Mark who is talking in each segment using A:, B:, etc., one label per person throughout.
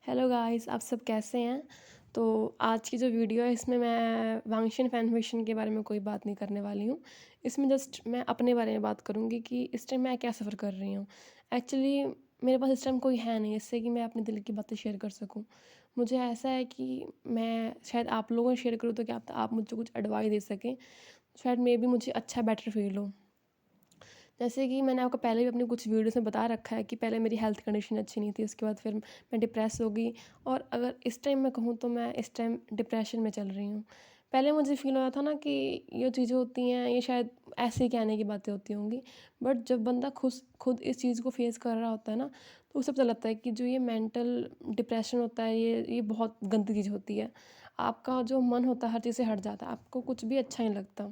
A: Hello guys, आप सब कैसे हैं? तो आज की जो वीडियो है इसमें मैं वांगशन फैन फिक्शन के बारे में कोई बात नहीं करने वाली हूँ। इसमें जस्ट मैं अपने बारे में बात करूँगी कि इस टाइम मैं क्या सफ़र कर रही हूँ। एक्चुअली मेरे पास इस टाइम कोई है नहीं जिससे कि मैं अपने दिल की बातें शेयर कर सकूँ। मुझे ऐसा है कि मैं शायद आप लोगों से शेयर करूँ तो क्या पता आप मुझे कुछ एडवाइस दे सकें। शायद मेबी मुझे अच्छा बेटर फ़ील हो। जैसे कि मैंने आपको पहले भी अपनी कुछ वीडियोज़ में बता रखा है कि पहले मेरी हेल्थ कंडीशन अच्छी नहीं थी, उसके बाद फिर मैं डिप्रेस हो गई और अगर इस टाइम मैं कहूँ तो मैं इस टाइम डिप्रेशन में चल रही हूँ। पहले मुझे फ़ील हो रहा था ना कि ये चीज़ें होती हैं, ये शायद ऐसे ही कहने की बातें होती होंगी, बट जब बंदा खुद इस चीज़ को फेस कर रहा होता है ना, तो उसे पता लगता है कि जो ये मेंटल डिप्रेशन होता है, ये बहुत गंदी चीज़ होती है। आपका जो मन होता है हर चीज़ से हट जाता है, आपको कुछ भी अच्छा नहीं लगता।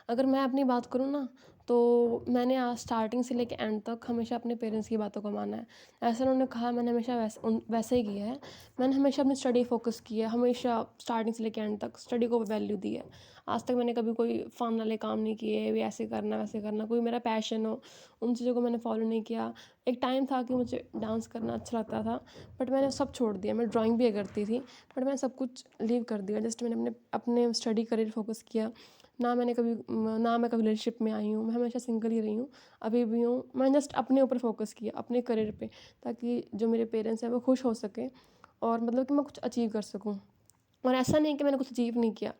A: अगर मैं अपनी बात करूँ ना, तो मैंने आज स्टार्टिंग से लेके एंड तक हमेशा अपने पेरेंट्स की बातों को माना है। ऐसा उन्होंने कहा मैंने हमेशा वैसे ही किया है। मैंने हमेशा अपनी स्टडी फ़ोकस की है, हमेशा स्टार्टिंग से लेके एंड तक स्टडी को वैल्यू दी है। आज तक मैंने कभी कोई फ़न वाले काम नहीं किए, ये ऐसे करना, वैसे करना, कोई मेरा पैशन हो, उन चीज़ों को मैंने फ़ॉलो नहीं किया। एक टाइम था कि मुझे डांस करना अच्छा लगता था, बट मैंने सब छोड़ दिया। मैं ड्राइंग भी करती थी, बट मैंने सब कुछ लीव कर दिया। जस्ट मैंने अपने अपने स्टडी करियर फ़ोकस किया। ना मैं कभी रिलेशनशिप में आई हूँ, मैं हमेशा सिंगल ही रही हूँ, अभी भी हूँ। मैंने जस्ट अपने ऊपर फ़ोकस किया, अपने करियर पे, ताकि जो मेरे पेरेंट्स हैं वो खुश हो सकें और मतलब कि मैं कुछ अचीव कर सकूँ। और ऐसा नहीं है कि मैंने कुछ अचीव नहीं किया,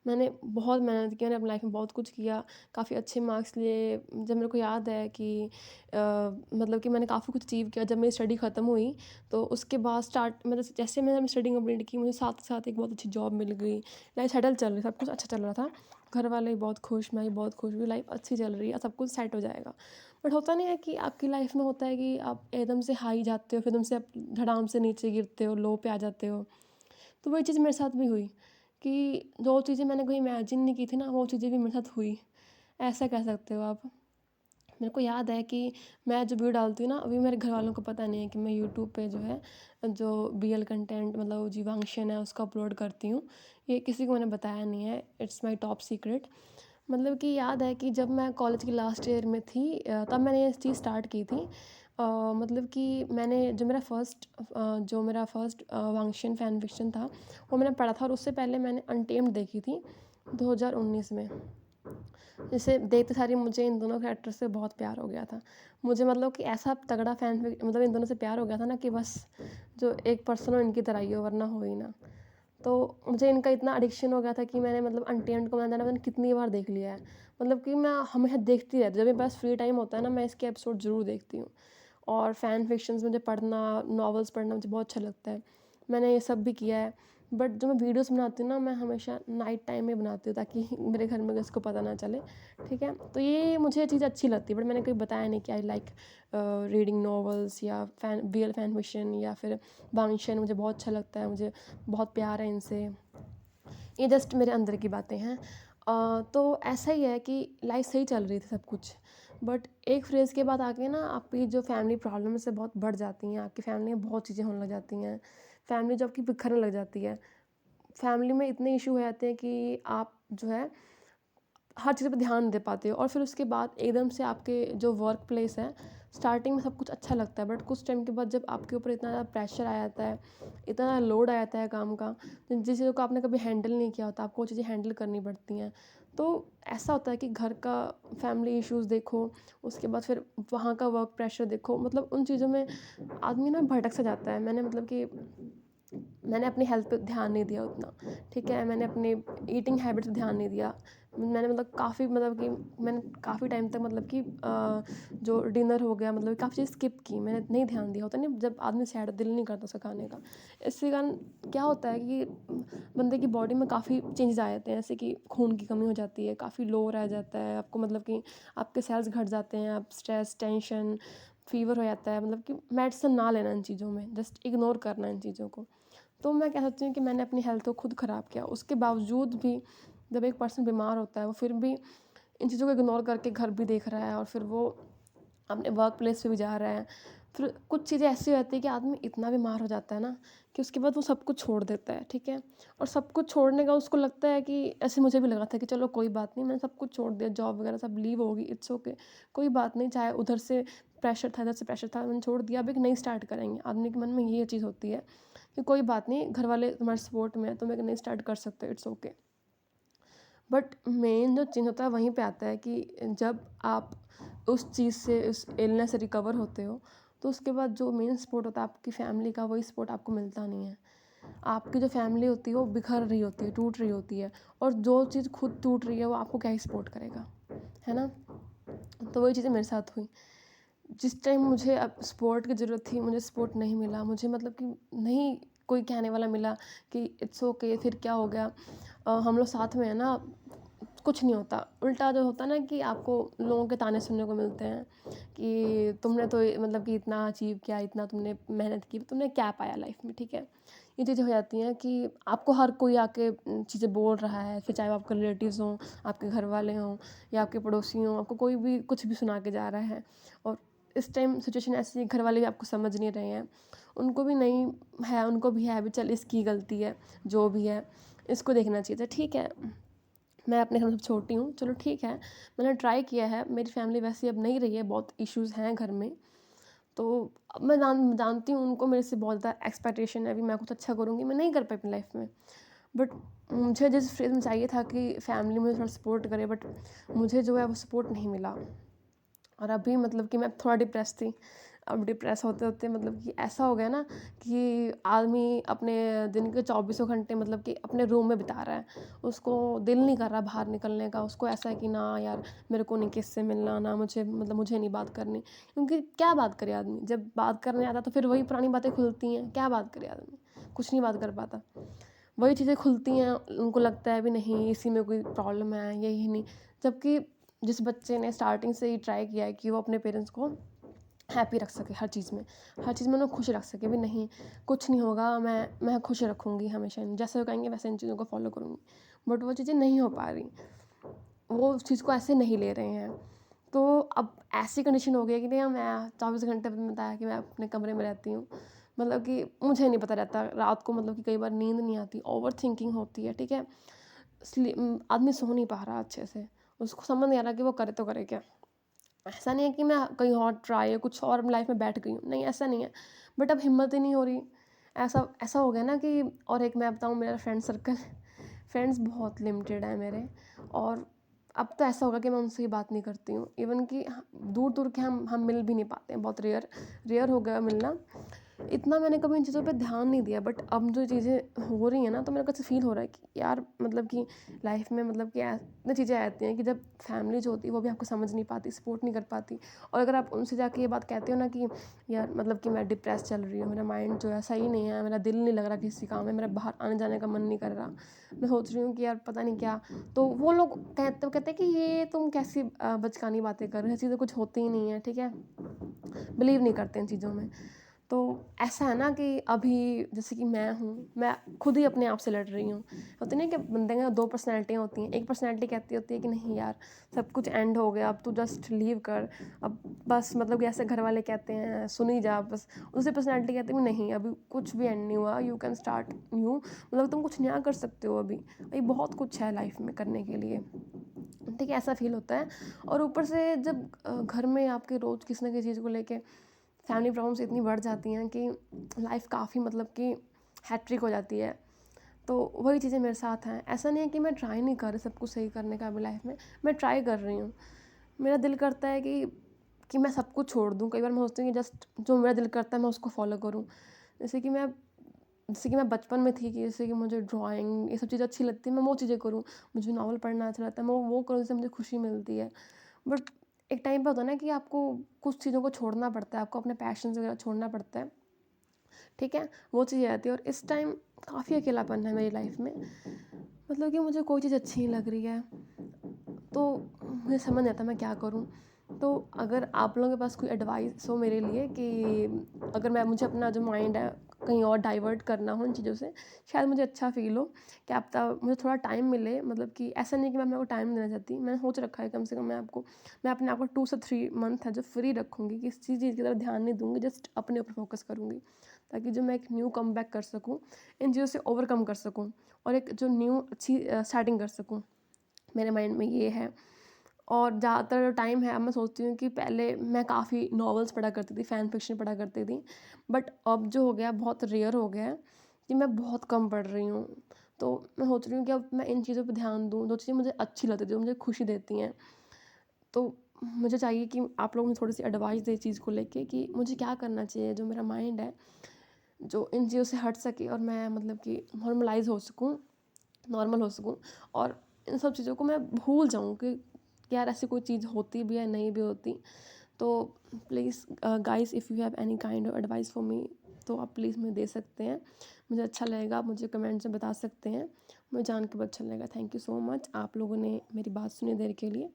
A: मैंने बहुत मेहनत की, मैंने अपनी लाइफ में बहुत कुछ किया, काफ़ी अच्छे मार्क्स लिए। जब मेरे को याद है कि मतलब कि मैंने काफ़ी कुछ अचीव किया जब मेरी स्टडी ख़त्म हुई, तो उसके बाद स्टार्ट मतलब जैसे मैंने अपनी स्टडी कंप्लीट की, मुझे साथ-साथ एक बहुत अच्छी जॉब मिल गई, लाइफ सेटल चल रही, सब कुछ अच्छा चल रहा था। घर वाले भी बहुत खुश, मैं भी बहुत खुश हुई, लाइफ अच्छी चल रही है, सब कुछ सेट हो जाएगा। बट होता नहीं है कि आपकी लाइफ में होता है कि आप एकदम से हाई जाते हो, फिर एकदम से आप धड़ाम से नीचे गिरते हो, लो पे आ जाते हो। तो वही चीज़ मेरे साथ भी हुई कि जो चीज़ें मैंने कभी इमेजिन नहीं की थी ना, वो चीज़ें भी मेरे साथ हुई। ऐसा कह सकते हो आप। मेरे को याद है कि मैं जो वीडियो डालती हूँ ना, अभी मेरे घरवालों को पता नहीं है कि मैं यूट्यूब पे जो है, जो बीएल कंटेंट मतलब जीवांशन है उसको अपलोड करती हूँ। ये किसी को मैंने बताया नहीं है, इट्स माय टॉप सीक्रेट। मतलब कि याद है कि जब मैं कॉलेज की लास्ट ईयर में थी, तब मैंने ये चीज़ स्टार्ट की थी। मतलब कि मैंने जो मेरा फर्स्ट वांगशन फैन फिक्शन था, वो मैंने पढ़ा था और उससे पहले मैंने अनटेम्ड देखी थी 2019 में। जैसे देखते सार ही मुझे इन दोनों कैरेक्टर से बहुत प्यार हो गया था। मुझे मतलब कि ऐसा तगड़ा मतलब इन दोनों से प्यार हो गया था ना कि बस जो एक पर्सन हो इनकी तरह ही हो, वरना हो ही ना। तो मुझे इनका इतना एडिक्शन हो गया था कि मैंने मतलब अनटेम्ड को मैंने कितनी बार देख लिया है। मतलब कि मैं हमेशा देखती रहती हूँ, जब मेरे पास फ्री टाइम होता है ना, मैं इसके एपिसोड ज़रूर देखती हूँ। और फ़ैन फ़िक्शंस मुझे पढ़ना, नॉवेल्स पढ़ना मुझे बहुत अच्छा लगता है। मैंने ये सब भी किया है। बट जो मैं वीडियोज़ बनाती हूँ ना, मैं हमेशा नाइट टाइम में बनाती हूँ ताकि मेरे घर में किसी को पता ना चले, ठीक है? तो ये मुझे ये चीज़ अच्छी लगती है, बट मैंने कभी बताया नहीं कि आई लाइक रीडिंग नॉवेल्स या रियल फैन फिक्शन या फिर वांगशन मुझे बहुत अच्छा लगता है, मुझे बहुत प्यार है इनसे। ये जस्ट मेरे अंदर की बातें हैं। तो ऐसा ही है कि लाइफ सही चल रही थी सब कुछ, बट एक फ़ेज़ के बाद आके ना आपकी जो फैमिली प्रॉब्लम्स है बहुत बढ़ जाती हैं, आपकी फैमिली में बहुत चीज़ें होने लग जाती हैं, फैमिली जो आपकी बिखरने लग जाती है। फैमिली में इतने इशू हो जाते हैं कि आप जो है हर चीज़ पे ध्यान नहीं दे पाते हो और फिर उसके बाद एकदम से आपके जो वर्क प्लेस है, स्टार्टिंग में सब कुछ अच्छा लगता है, बट कुछ टाइम के बाद जब आपके ऊपर इतना ज़्यादा प्रेशर आ जाता है, इतना ज़्यादा लोड आ जाता है काम का, जिन जिस चीज़ों को आपने कभी हैंडल नहीं किया होता, आपको वो चीज़ें हैंडल करनी पड़ती हैं। तो ऐसा होता है कि घर का फैमिली इश्यूज़ देखो, उसके बाद फिर वहाँ का वर्क प्रेशर देखो, मतलब उन चीज़ों में आदमी ना भटक सा जाता है। मैंने अपनी हेल्थ पे ध्यान नहीं दिया उतना, ठीक है? मैंने अपने ईटिंग हैबिट्स पे ध्यान नहीं दिया। मैंने मतलब काफ़ी मतलब कि मैंने काफ़ी टाइम तक मतलब कि जो डिनर हो गया मतलब काफ़ी चीज़ स्किप की, मैंने नहीं ध्यान दिया। होता नहीं जब आदमी सैड दिल नहीं करता उसका खाने का। इसके कारण क्या होता है कि बंदे की बॉडी में काफ़ी चेंजेज़ आ जाते हैं, जैसे कि खून की कमी हो जाती है, काफ़ी लो रह जाता है, आपको मतलब कि आपके सेल्स घट जाते हैं, आप स्ट्रेस, टेंशन, फ़ीवर हो जाता है, मतलब कि मेडिसिन ना लेना इन चीज़ों में, जस्ट इग्नोर करना इन चीज़ों को। तो मैं कह सकती हूँ कि मैंने अपनी हेल्थ को खुद ख़राब किया। उसके बावजूद भी जब एक पर्सन बीमार होता है, वो फिर भी इन चीज़ों को इग्नोर करके घर भी देख रहा है और फिर वो अपने वर्क प्लेस पे भी जा रहा है। फिर कुछ चीज़ें ऐसी हो जाती है कि आदमी इतना बीमार हो जाता है ना कि उसके बाद वो सब कुछ छोड़ देता है, ठीक है? और सब कुछ छोड़ने का उसको लगता है कि ऐसे मुझे भी लगा था कि चलो कोई बात नहीं, मैंने सब कुछ छोड़ दिया, जॉब वगैरह सब लीव होगी, इट्स ओके, कोई बात नहीं, चाहे उधर से प्रेशर था, इधर से प्रेशर था, मैंने छोड़ दिया, अब एक नई स्टार्ट करेंगे। आदमी के मन में ये चीज़ होती है कि कोई बात नहीं, घर वाले तुम्हारे सपोर्ट में हैं, तुम एक नई स्टार्ट कर सकते हो, इट्स ओके। बट मेन जो चेंज होता है वहीं पे आता है कि जब आप उस चीज़ से, उस इलनेस से रिकवर होते हो, तो उसके बाद जो मेन सपोर्ट होता है आपकी फैमिली का, वही सपोर्ट आपको मिलता नहीं है। आपकी जो फैमिली होती है वो बिखर रही होती है, टूट रही होती है, और जो चीज़ खुद टूट रही है वो आपको क्या ही सपोर्ट करेगा, है ना? तो वही चीज़ें मेरे साथ हुई। जिस टाइम मुझे अब सपोर्ट की ज़रूरत थी, मुझे सपोर्ट नहीं मिला, मुझे मतलब कि नहीं कोई कहने वाला मिला कि इट्स ओके, फिर क्या हो गया, हम लोग साथ में हैं ना, कुछ नहीं होता। उल्टा जो होता है ना कि आपको लोगों के ताने सुनने को मिलते हैं कि तुमने तो मतलब कि इतना अचीव किया, इतना तुमने मेहनत की, तुमने क्या पाया लाइफ में, ठीक है? ये चीज़ें हो जाती हैं कि आपको हर कोई आके चीज़ें बोल रहा है, फिर चाहे वो आपके रिलेटिव्स हों, आपके घर वाले हों या आपके पड़ोसी हों, आपको कोई भी कुछ भी सुना के जा रहा है। और इस टाइम सिचुएशन ऐसी है, घर वाले भी आपको समझ नहीं रहे हैं, उनको भी नहीं है, उनको भी है अभी, चल इसकी गलती है, जो भी है इसको देखना चाहिए था, ठीक है? मैं अपने घर में सबसे छोटी हूँ, चलो ठीक है, मैंने ट्राई किया है, मेरी फैमिली वैसी अब नहीं रही है, बहुत इश्यूज़ हैं घर में। तो अब मैं जानती हूँ उनको मेरे से बहुत ज़्यादा एक्सपेक्टेशन है, अभी मैं कुछ अच्छा करूँगी, मैं नहीं कर पाई अपनी लाइफ में। बट मुझे जिस फेज़ में चाहिए था कि फैमिली मुझे थोड़ा सपोर्ट करे, बट मुझे जो है वो सपोर्ट नहीं मिला। और अभी मतलब कि मैं थोड़ा डिप्रेस थी। अब डिप्रेस होते-होते मतलब कि ऐसा हो गया ना कि आदमी अपने दिन के चौबीसों घंटे मतलब कि अपने रूम में बिता रहा है। उसको दिल नहीं कर रहा बाहर निकलने का, उसको ऐसा है कि ना यार मेरे को नहीं किसी से मिलना, ना मुझे मतलब मुझे नहीं बात करनी। क्योंकि क्या बात करे आदमी? जब बात करने आता तो फिर वही पुरानी बातें खुलती हैं, क्या बात करे आदमी? कुछ नहीं बात कर पाता। वही चीज़ें खुलती हैं, उनको लगता है भी नहीं इसी में कोई प्रॉब्लम है, यही नहीं। जबकि जिस बच्चे ने स्टार्टिंग से ही ट्राई किया है कि वो अपने पेरेंट्स को हैप्पी रख सके हर चीज़ में उन्हें खुश रख सके, भी नहीं कुछ नहीं होगा, मैं खुश रखूँगी हमेशा, जैसे वो कहेंगे वैसे इन चीज़ों को फॉलो करूँगी। बट वो चीज़ें नहीं हो पा रही, वो उस चीज़ को ऐसे नहीं ले रहे हैं। तो अब ऐसी कंडीशन हो गई है कि नहीं, मैं 24 घंटे मैंने बताया कि मैं अपने कमरे में रहती हूँ। मतलब कि मुझे नहीं पता रहता रात को, मतलब कि कई बार नींद नहीं आती, ओवरथिंकिंग होती है, ठीक है? आदमी सो नहीं पा रहा अच्छे से, उसको समझ नहीं आ रहा कि वो करे तो करे क्या? ऐसा नहीं है कि मैं कहीं और ट्राई या कुछ और लाइफ में बैठ गई हूँ, नहीं ऐसा नहीं है। बट अब हिम्मत ही नहीं हो रही। ऐसा ऐसा हो गया ना कि, और एक मैं बताऊँ मेरा फ्रेंड सर्कल फ्रेंड्स बहुत लिमिटेड है मेरे। और अब तो ऐसा होगा कि मैं उनसे ही बात नहीं करती हूँ। इवन कि दूर-दूर के हम मिल भी नहीं पाते हैं, बहुत रेयर रेयर हो गया मिलना। इतना मैंने कभी इन चीज़ों पे ध्यान नहीं दिया, बट अब जो चीज़ें हो रही हैं ना, तो मेरे को ऐसा फ़ील हो रहा है कि यार मतलब कि लाइफ में मतलब कि इतनी चीज़ें आती हैं कि जब फैमिली जो होती है वो भी आपको समझ नहीं पाती, सपोर्ट नहीं कर पाती। और अगर आप उनसे जाके ये बात कहते हो ना कि यार मतलब कि मैं डिप्रेस चल रही हूँ, मेरा माइंड जो है सही नहीं है, मेरा दिल नहीं लग रहा किसी काम में, मेरा बाहर आने जाने का मन नहीं कर रहा, मैं सोच रही हूँ कि यार पता नहीं क्या, तो वो लोग कहते हैं कि ये तुम कैसी बचकानी बातें कर रहे हो, ये चीज़ें कुछ होती ही नहीं है, ठीक है? बिलीव नहीं करते इन चीज़ों में। तो ऐसा है ना कि अभी जैसे कि मैं खुद ही अपने आप से लड़ रही हूँ। होता नहीं है कि बंदे में 2 पर्सनैलिटियाँ होती हैं। एक पर्सनैलिटी कहती होती है कि नहीं यार, सब कुछ एंड हो गया, अब तू जस्ट लीव कर। अब बस मतलब कि ऐसे घर वाले कहते हैं, सुन ही जा बस। दूसरी पर्सनैलिटी कहती है नहीं, अभी कुछ भी एंड नहीं हुआ, यू कैन स्टार्ट न्यू, मतलब तुम कुछ नया कर सकते हो अभी। अभी बहुत कुछ है लाइफ में करने के लिए। ठीक है, ऐसा फ़ील होता है। और ऊपर से जब घर में आपके रोज़ किसी न किसी चीज़ को लेके फैमिली प्रॉब्लम्स इतनी बढ़ जाती हैं कि लाइफ काफ़ी मतलब कि हैट्रिक हो जाती है। तो वही चीज़ें मेरे साथ हैं। ऐसा नहीं है कि मैं ट्राई नहीं कर रही सब कुछ सही करने का अभी लाइफ में, मैं ट्राई कर रही हूँ। मेरा दिल करता है कि मैं सब कुछ छोड़ दूँ। कई बार मैं सोचती हूँ कि जस्ट जो मेरा दिल करता है मैं उसको फ़ॉलो करूँ। जैसे कि मैं जैसे कि मैं बचपन में थी कि जैसे कि मुझे ड्राइंग ये सब चीज़ें अच्छी लगती है, मैं वो चीज़ें करूँ। मुझे नॉवल पढ़ना अच्छा लगता है, मैं वो करूँ जिससे मुझे खुशी मिलती है। बट एक टाइम पे होता है ना कि आपको कुछ चीज़ों को छोड़ना पड़ता है, आपको अपने पैशन्स वगैरह छोड़ना पड़ता है, ठीक है? वो चीज़ें आती है और इस टाइम काफ़ी अकेलापन है मेरी लाइफ में। मतलब कि मुझे कोई चीज़ अच्छी नहीं लग रही है, तो मुझे समझ नहीं आता मैं क्या करूँ? तो अगर आप लोगों के पास कोई एडवाइस हो मेरे लिए कि अगर मुझे अपना जो माइंड है कहीं और डाइवर्ट करना हो इन चीज़ों से, शायद मुझे अच्छा फ़ील हो, क्या पता मुझे थोड़ा टाइम मिले, मतलब कि ऐसा नहीं कि मैं अपने को टाइम देना चाहती, मैंने सोच रखा है कम से कम मैं अपने आप को 2 से 3 मंथ है जो फ्री रखूँगी, किसी चीज़ की तरफ ध्यान नहीं दूँगी, जस्ट अपने ऊपर फ़ोकस करूँगी, ताकि जो मैं एक न्यू कमबैक कर सकूँ, इन चीज़ों से ओवरकम कर सकूँ और एक जो न्यू अच्छी स्टार्टिंग कर सकूँ। मेरे माइंड में ये है। और ज़्यादातर जो टाइम है, अब मैं सोचती हूँ कि पहले मैं काफ़ी नॉवेल्स पढ़ा करती थी, फ़ैन फ़िक्शन पढ़ा करती थी। बट अब जो हो गया बहुत रेयर हो गया है कि मैं बहुत कम पढ़ रही हूँ। तो मैं सोच रही हूँ कि अब मैं इन चीज़ों पे ध्यान दूँ, जो चीज़ें मुझे अच्छी लगती हैं, जो मुझे खुशी देती हैं। तो मुझे चाहिए कि आप लोग मुझे थोड़ी-सी एडवाइस दें इस चीज़ को लेके कि मुझे क्या करना चाहिए, जो मेरा माइंड है, जो इन चीज़ों से हट सके और मैं मतलब कि नॉर्मलाइज़ हो सकूँ, नॉर्मल हो सकूँ और इन सब चीज़ों को मैं भूल जाऊँ कि यार ऐसी कोई चीज़ होती भी है, नहीं भी होती। तो please guys, if you have any kind of advice for me, तो आप प्लीज़ मुझे दे सकते हैं। मुझे अच्छा लगेगा, आप मुझे कमेंट्स में बता सकते हैं। मुझे जान के बहुत अच्छा लगेगा। थैंक यू सो मच, आप लोगों ने मेरी बात सुनी देर के लिए,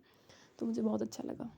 A: तो मुझे बहुत अच्छा लगा।